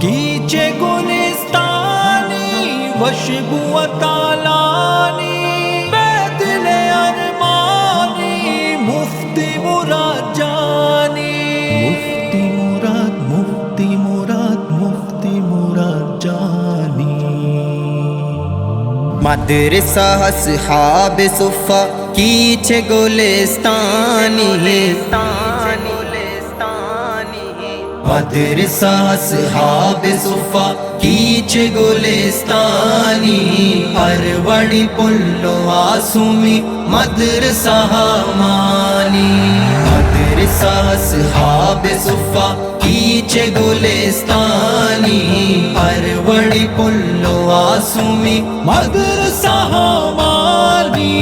گیچے گلستانی وشبو و تالانی بیدل ارمانی مفتی مراد جانی مفتی مراد جانی مدرسہ اصحاب صفا کیچے گلستانی مدرسہ اصحاب صفا کیچے گلستانی اروڑی پلو آسومی مدرسہ مانی مدرسہ اصحاب صفا کیچے گلستانی اروڑی پلو آسومی مدرسہ مانی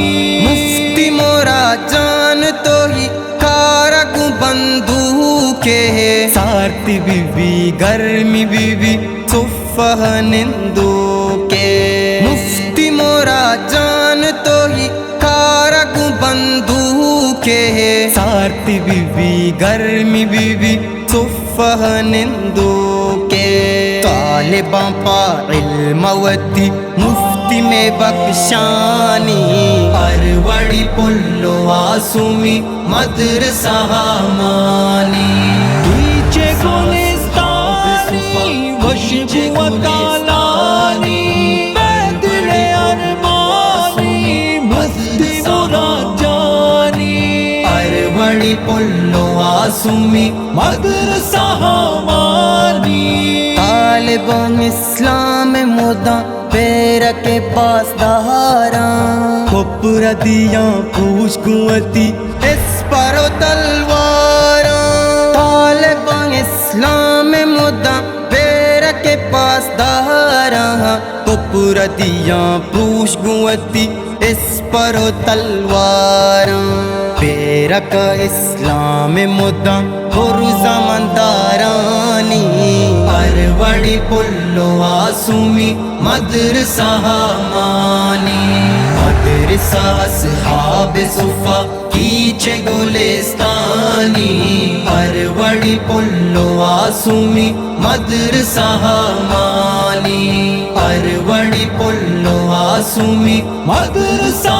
مفتی مراد جان تو ہی کارگو بندوقے سارتی بی بی گرمی بی بی صفہ نندو کے مفتی مراد جان تو ہی کارگو بندوقے سارتی بی بی گرمی بی بی صفہ نندو کے طالباں پا علم ودی مفتی میں بخشانی اروڑی پلو آسومی مدرسہ مانی گیچے گلستانی وشبو و تالانی بیدل ارمانی مفتی مراد جانی اروڑی پلو آسومی مدرسہ مانی طالبان اسلام مداں پیر کے پاس دہاراں کپر دیاں پوچھ قوتی اس پر تلواراں طالبان اسلام مداں پیر کے پاس دہاراں کپر دیاں پوچھ قوتی اس پر تلواراں پیرک اسلام مداں اور زماندارانی اروڑی پلو آسومی مدرسہ مانی مدرسہ اصحاب صفا کیچے گلستانی اروڑی پلو آسومی مدرسہ مانی اروڑی پلو آسومی مدرسہ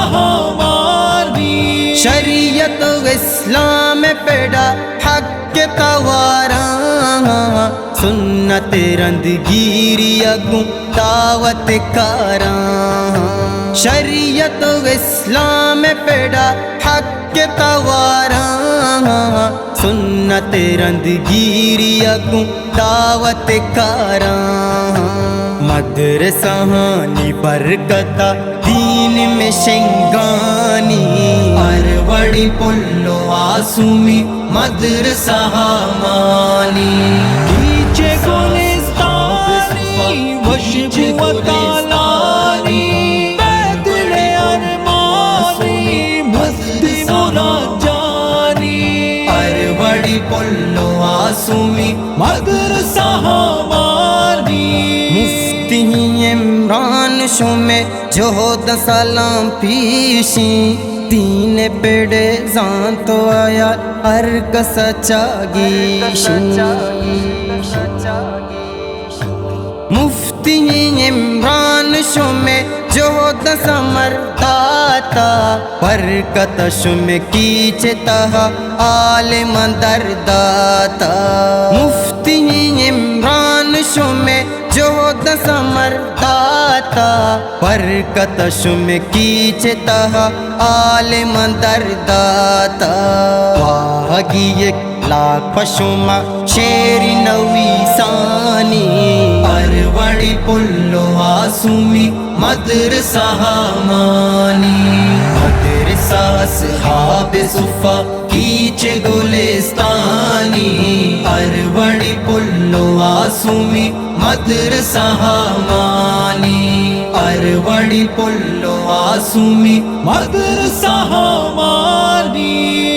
مانی شریعت اسلام پیڑا حق تواراں سنت رندگیری اگوں دعوت کاراں شریعت اسلام پیڑا حق تواراں سنت رندگیری اگوں دعوت کاراں مدرسہ ہانی برکتا دین میں شنگانی اروڑی پلو آسومی مدرسہ مانی گیچے گلستانی وشبو و تالانی بیدل ارمانی مفتی مراد جانی اروڑی پلو آسومی مدرسہ مانی مفتی عمران شو میں جوہد سلام پیشی دین پیڑے زان تو آیا ارگ سچا گیشی مفتی عمران شو میں جوہد سمر داتا برکت شو میں کیچے تہا عالم درداتا مفتی عمران شو میں جوہد سمر داتا برکت شو میں کیچے تہا عالم درداتا واہگی ایک لاکھ پشما شیری نوی ثانی اروڑی پلو آسومی مدرسہ مانی مدرسہ اصحاب صفا کیچے گلستانی اروڑی پلو آسومی مدرسہ مانی اروڑی پلو آسومی مدرسہ مانی